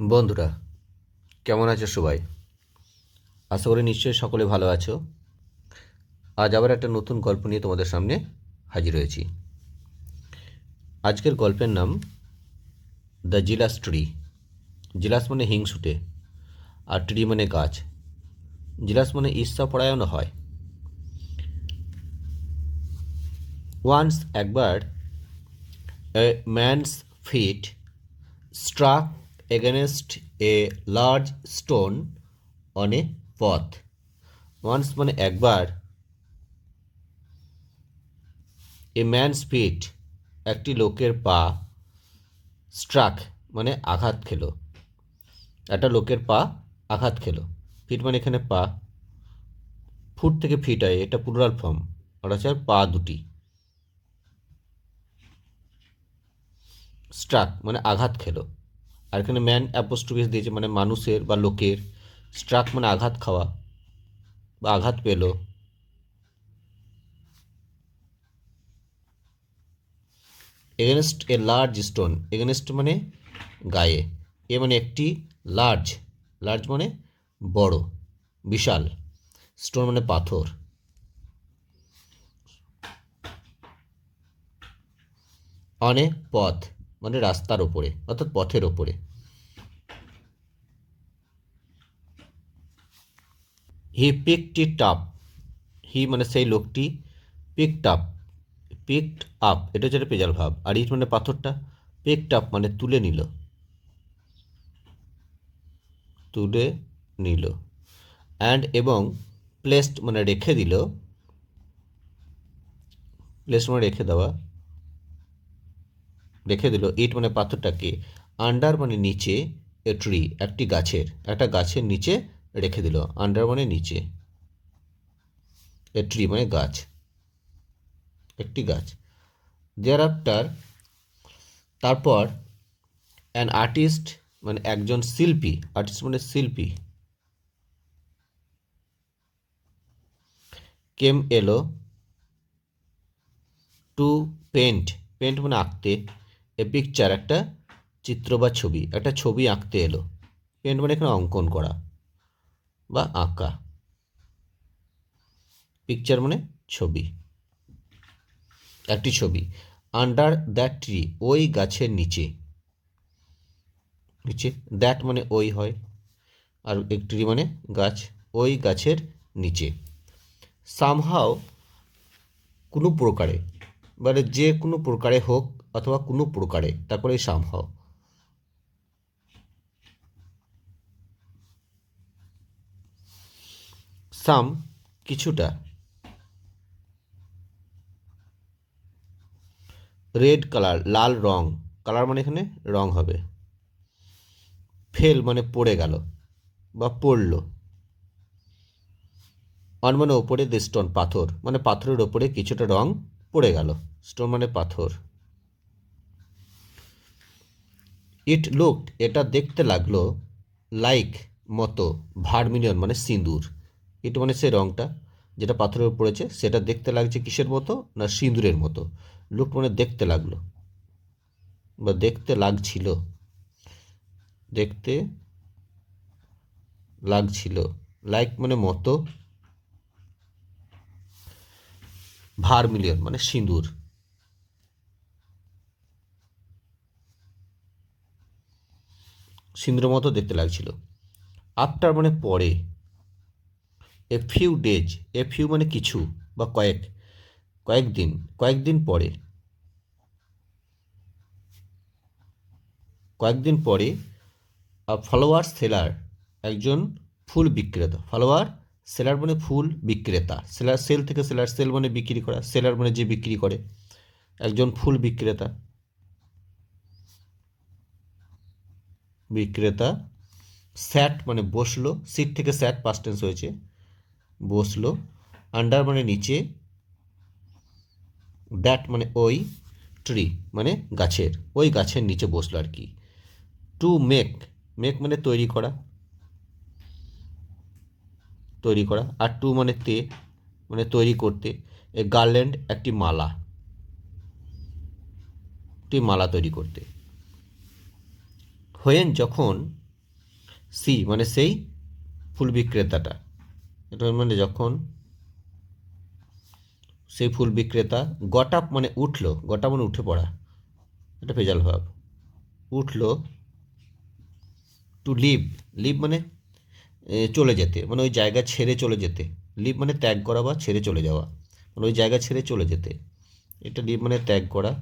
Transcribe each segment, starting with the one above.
বন্ধুরা, কেমন আছো সবাই? আশা করি নিশ্চয়ই সকলে ভালো আছো। আজ আবার একটা নতুন গল্প নিয়ে তোমাদের সামনে হাজির হয়েছি। আজকের গল্পের নাম দ্য জিলাস ট্রি। জিলাস মানে হিংসুটে, আর ট্রি মানে গাছ। জিলাস মানে ঈর্ষাপরায়ণ হয়। ওয়ান্স একবার a man's feet struck against a large stone on a পথ। ওয়ান্স মানে একবার, এ ম্যানস ফিট একটি লোকের পা, স্ট্রাক মানে আঘাত খেলো। একটা লোকের পা আঘাত খেলো। ফিট মানে এখানে পা, ফুট থেকে ফিট হয়, এটা প্লুরাল ফর্ম, আর হচ্ছে পা দুটি। স্ট্রাক মানে আঘাত খেলো, আর এখানে ম্যান অ্যাপোস্ট্রোফি দিয়েছে মানে মানুষের বা লোকের। স্ট্রাক মানে আঘাত খাওয়া বা আঘাত পেল। Against a large stone, against মানে গায়ে, এ মানে একটি, লার্জ, লার্জ মানে বড়, বিশাল, স্টোন মানে পাথর। অনে পথ মানে রাস্তার ওপরে, অর্থাৎ পথের ওপরে। হি পিকড ইট আপ, হি মানে সেই লোকটি, পিকড আপ, পিকড আপ এটা হচ্ছে একটা প্রেজাল ভাব, আর ইট মানে পাথরটা, পিকড আপ মানে তুলে নিল, তুলে নিল। অ্যান্ড এবং প্লেসড মানে রেখে দিল, প্লেস মানে রেখে দেওয়া, রেখে দিল, ইট মানে পাথরটাকে, আন্ডার মানে নিচে, এ ট্রি একটি গাছের, একটা গাছের নিচে রেখে দিল। আন্ডার মানে নিচে, এ ট্রি মানে গাছ, একটি গাছ। দেয়ার আফটার তারপর, অ্যান আর্টিস্ট মানে একজন শিল্পী, আর্টিস্ট মানে শিল্পী, কেম এলো, টু পেন্ট, পেন্ট মানে আঁকতে, এ পিকচার একটা চিত্র বা ছবি, একটা ছবি আঁকতে এলো। পেন্ট মানে এখানে অঙ্কন করা বা আঁকা, পিকচার মানে ছবি, একটি ছবি। আন্ডার দ্যাট ট্রি ওই গাছের নিচে, নিচে দ্যাট মানে ওই হয়, আর এক ট্রি মানে গাছ, ওই গাছের নিচে। সামহাও কোনো প্রকারে, মানে যে কোনো প্রকারে হোক অথবা কোনো প্রকারে, তারপরে সামহাও। সাম কিছুটা, রেড কালার লাল রং, কালার মানে এখানে রং হবে। ফেল মানে পড়ে গেল বা পড়ল। অন মানে ওপরে, দ্য স্টোন পাথর মানে পাথরের ওপরে কিছুটা রং পড়ে গেল, স্টোন মানে পাথর। ইট লুকড এটা দেখতে লাগলো, লাইক মতো, ভার্মিলিয়ন মানে সিঁদুর। ইট মানে সেই রংটা যেটা পাথরের উপর পড়েছে, সেটা দেখতে লাগছে কিসের মতো, না সিঁদুরের মতো। লুক মানে দেখতে লাগলো বা দেখতে লাগছিল, দেখতে লাগছিল, লাইক মানে মতো, ভার্মিলিয়ন মানে সিঁদুর, সিঁদুরের মতো দেখতে লাগছিল। আফটার মানে পরে, a few days, a few মানে কিছু বা কয়েক, কয়েকদিন, কয়েকদিন পরে, কয়েকদিন পরে। ফলোয়ার সেলার একজন ফুল বিক্রেতা, ফলোয়ার সেলার মানে ফুল বিক্রেতা, সেলার সেল থেকে সেলার, সেল মানে বিক্রি করা, সেলার মানে যে বিক্রি করে, একজন ফুল বিক্রেতা, বিক্রেতা। স্যাট মানে বসলো, সিট থেকে স্যাট পাস্ট টেন্স হয়েছে, বসলো। আন্ডার মানে নিচে, দ্যাট মানে ওই, ট্রি মানে গাছের, ওই গাছের নিচে বসলো আর কি। টু মেক, মেক মানে তৈরি করা, তৈরি করা, আর টু মানে তে মানে তৈরি করতে, এ গার্ল্যান্ড একটি মালা, একটি মালা তৈরি করতে। হোয়েন যখন, সি মানে সেই ফুল বিক্রেতাটা, এটা মানে যখন সেই ফুল বিক্রেতা গট আপ মানে উঠল, গট আপ মানে উঠে পড়া, এটা ভেজাল ভাব, উঠল, টু লিভ, লিভ মানে চলে যেতে, মানে ওই জায়গা ছেড়ে চলে যেতে, লিভ মানে ত্যাগ করা বা ছেড়ে চলে যাওয়া, মানে ওই জায়গা ছেড়ে চলে যেতে, এটা লিভ মানে ত্যাগ করা,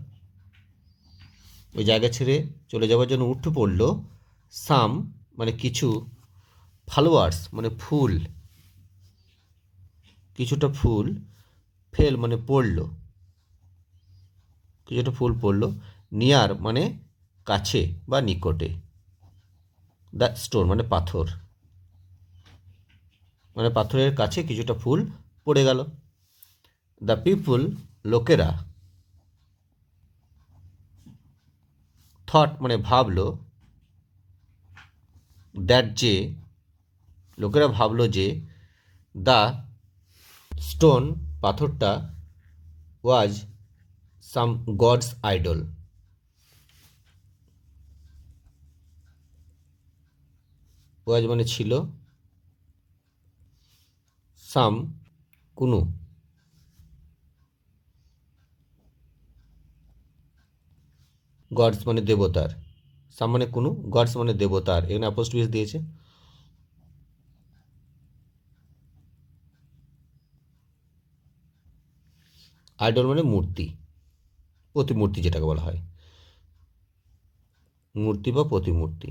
ওই জায়গা ছেড়ে চলে যাওয়ার জন্য উঠে পড়ল, সাম মানে কিছু, ফলোয়ার্স মানে ফুল, কিছুটা ফুল, ফেল মানে পড়ল, কিছুটা ফুল পড়ল, নিয়ার মানে কাছে বা নিকটে, দ্য স্টোন মানে পাথর, মানে পাথরের কাছে কিছুটা ফুল পড়ে গেল। দ্য পিপুল লোকেরা, থট মানে ভাবলো, দ্যাট যে, লোকেরা ভাবলো যে, দ্য স্টোন পাথরটা, ওয়াজ সাম গডস আইডল, ওয়াজ মানে ছিল, সাম কোনো, গডস মানে দেবতার, সাম মানে কোনো, গডস মানে দেবতার, এখানে অ্যাপোস্ট্রফি দিয়েছে। আইডল মানে মূর্তি, প্রতিমূর্তি যেটাকে বলা হয়, মূর্তি বা প্রতিমূর্তি।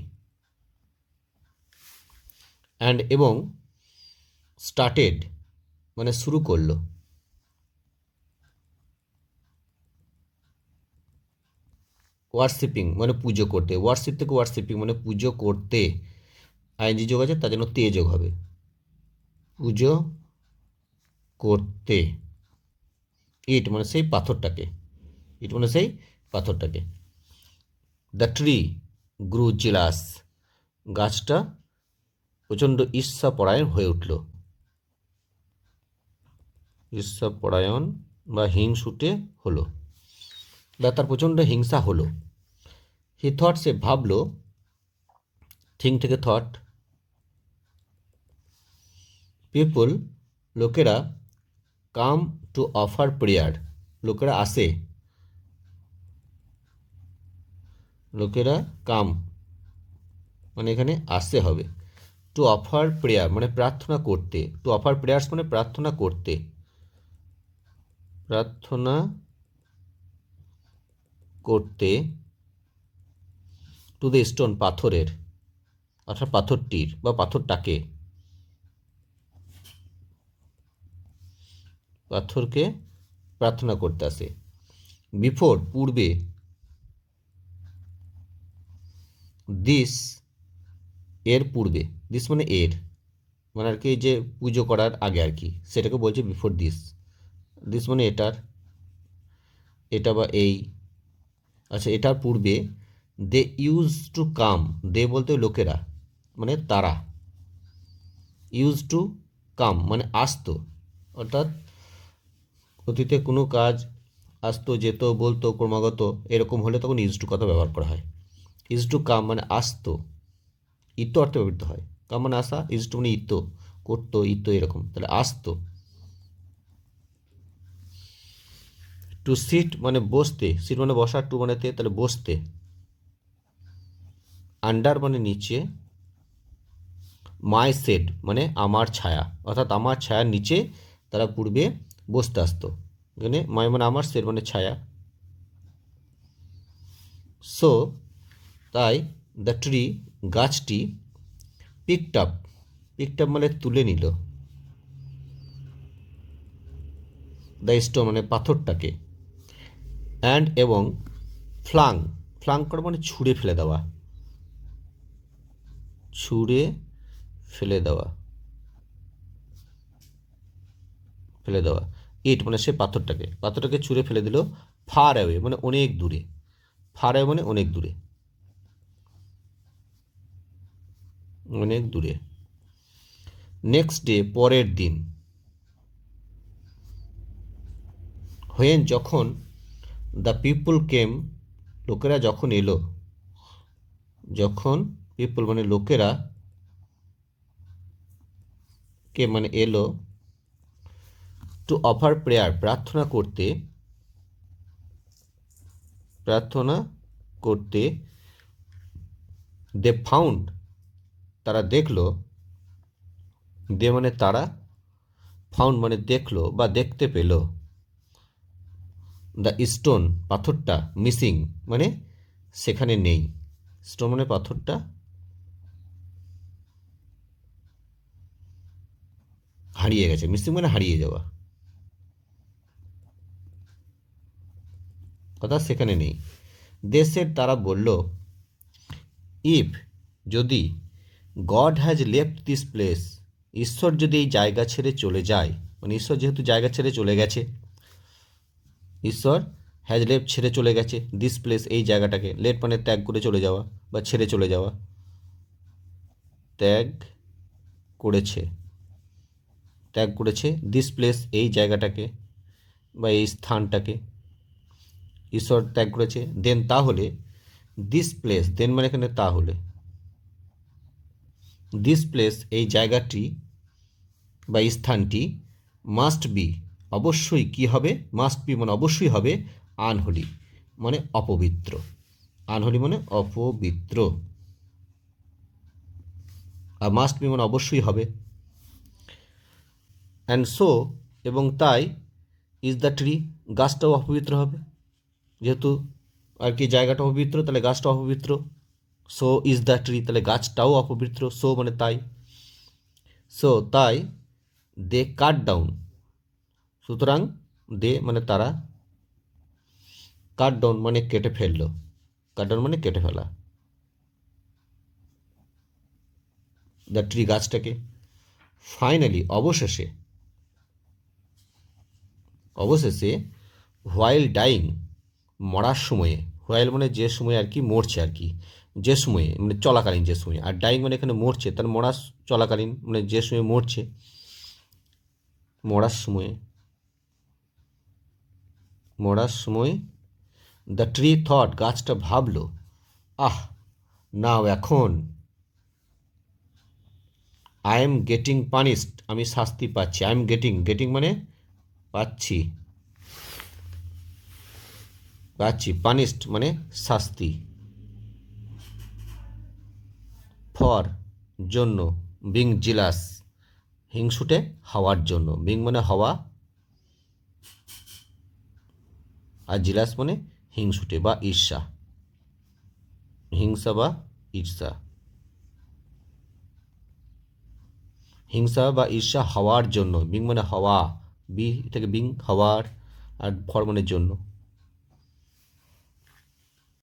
অ্যান্ড এবং স্টার্টেড মানে শুরু করলো, ওয়ার্শিপিং মানে পুজো করতে, ওয়ার্শিপ থেকে ওয়ার্শিপিং মানে পুজো করতে, আইনজি যোগ আছে তার জন্য তে যোগ হবে, পুজো করতে, ইট মানে সেই পাথরটাকে, ইট মানে সেই পাথরটাকে। দ্য ট্রি গ্রু জিলাস, গাছটা প্রচণ্ড ঈর্ষাপরায়ণ হয়ে উঠল, ঈর্ষাপরায়ণ বা হিংসুটে হলো, বা তার প্রচণ্ড হিংসা হলো। হি থট সে ভাবলো, থিঙ্ক থেকে থট, পিপল লোকেরা, কাম টু অফার প্রেয়ার, লোকেরা আসে, লোকেরা কাম মানে এখানে আসতে হবে, টু অফার প্রেয়ার মানে প্রার্থনা করতে, টু অফার প্রেয়ার্স মানে প্রার্থনা করতে, প্রার্থনা করতে, টু দ্য স্টোন পাথরের, অর্থাৎ পাথরটির বা পাথরটাকে, পাথরকে প্রার্থনা করতে আসে। বিফোর পূর্বে, দিস এর পূর্বে, দিস মানে এর, মানে আর কি যে পুজো করার আগে আর কি, সেটাকে বলছে বিফোর দিস, দিস মানে এটার, এটা বা এই, আচ্ছা এটার পূর্বে, দে ইউজ টু কাম, দে বলতে লোকেরা মানে তারা, ইউজ টু কাম মানে আসতো, অর্থাৎ অতীতে কোনো কাজ আসতো, যেত, বলতো, ক্রমাগত এরকম হলে তখন ইউজ টু কথা ব্যবহার করা হয়। ইউজ টু কাম মানে আসতো, ইতো অর্থে ব্যবহৃত হয়, কাম মানে আসা, ইউজ টু মানে ইতো, করতো, ইতো এরকম, তাহলে আসতো। টু সিট মানে বসতে, সিট মানে বসা, টু মানে তে, তাহলে বসতে। আন্ডার মানে নিচে, মাই শেড মানে আমার ছায়া, অর্থাৎ আমার ছায়ার নিচে তারা পূর্বে বসতে আসতো, এখানে মাই মানে আমার, শেড মানে ছায়া। সো তাই দ্য ট্রি গাছটি, পিকড আপ, পিকড আপ মানে তুলে নিল, দ্য স্টোন মানে পাথরটাকে, অ্যান্ড এবং ফ্লাং, ফ্লাং করা মানে ছুঁড়ে ফেলে দেওয়া, ছুঁড়ে ফেলে দেওয়া, ফেলে দেওয়া, ইট মানে সে পাথরটাকে, পাথরটাকে ছুঁড়ে ফেলে দিল, ফার অ্যাওয়ে মানে অনেক দূরে, ফার অ্যাওয়ে মানে অনেক দূরে, অনেক দূরে। নেক্সট ডে পরের দিন, হোয়েন যখন, দ্য পিপল কেম লোকেরা যখন এলো, যখন পিপল মানে লোকেরা, কে মানে এলো টু অফার প্রেয়ার, প্রার্থনা করতে দে ফাউন্ড, তারা দেখলো, দে মানে তারা, ফাউন্ড মানে দেখলো বা দেখতে পেল, দ্য স্টোন পাথরটা, মিসিং মানে সেখানে নেই, স্টোন মানে পাথরটা হারিয়ে গেছে, মিসিং মানে হারিয়ে যাওয়া, অর্থাৎ সেখানে নেই। দেশের তারা বলল ইফ যদি god has left this place, ঈশ্বর যদি এই জায়গা ছেড়ে চলে যায়, মানে ঈশ্বর যেহেতু জায়গা ছেড়ে চলে গেছে, ঈশ্বর হ্যাজ লেফট ছেড়ে চলে গেছে, দিস প্লেস এই জায়গাটাকে, লেট মানে ত্যাগ করে চলে যাওয়া বা ছেড়ে চলে যাওয়া, ত্যাগ করেছে, দিস প্লেস এই জায়গাটাকে বা এই স্থানটাকে ঈশ্বর ত্যাগ করেছে, দেন তাহলে দিস প্লেস, দেন মানে এখানে তাহলে, দিস প্লেস এই জায়গাটি বা স্থানটি মাস্ট বি অবশ্যই কি হবে, মাস্ট বি মানে অবশ্যই হবে, আনহোলি মানে অপবিত্র, আনহোলি মানে অপবিত্র, আর মাস্ট বি মানে অবশ্যই হবে, অ্যান্ড সো এবং তাই, ইজ দ্য ট্রি গাছটাও অপবিত্র হবে, যেহেতু আর কি জায়গাটা অপবিত্র তাহলে গাছটা অপবিত্র, সো ইজ দ্য ট্রি তাহলে গাছটাও অপবিত্র, সো মানে তাই, সো তাই দে কাট ডাউন, সুতরাং দে মানে তারা, কাট ডাউন মানে কেটে ফেললো, কাট ডাউন মানে কেটে ফেলা, দ্য ট্রি গাছটাকে, ফাইনালি অবশেষে হোয়াইল ডাইং মরার সময়ে, হোয়াইল মানে যে সময় আর কি মরছে আর কি, যে সময়ে মানে চলাকালীন যে সময়, আর ডাইং মানে এখানে মরছে, তার মরা চলাকালীন মানে যে সময় মরছে, মরার সময় দ্য ট্রি থট গাছটা ভাবলো, আহ নাও এখন, আই এম গেটিং পানিশড আমি শাস্তি পাচ্ছি, আই এম গেটিং মানে পাচ্ছি, পানিশড মানে শাস্তি, ফর জন্য, বিং জিলাস হিংসুটে হওয়ার জন্য, বিং মানে হওয়া আর জিলাস মানে হিংসুটে বা ঈর্ষা, হিংসা বা ঈর্ষা, হিংসা বা ঈর্ষা হওয়ার জন্য, বিং মানে হওয়া, বি থেকে বিং হওয়ার, আর ফর মানে জন্য,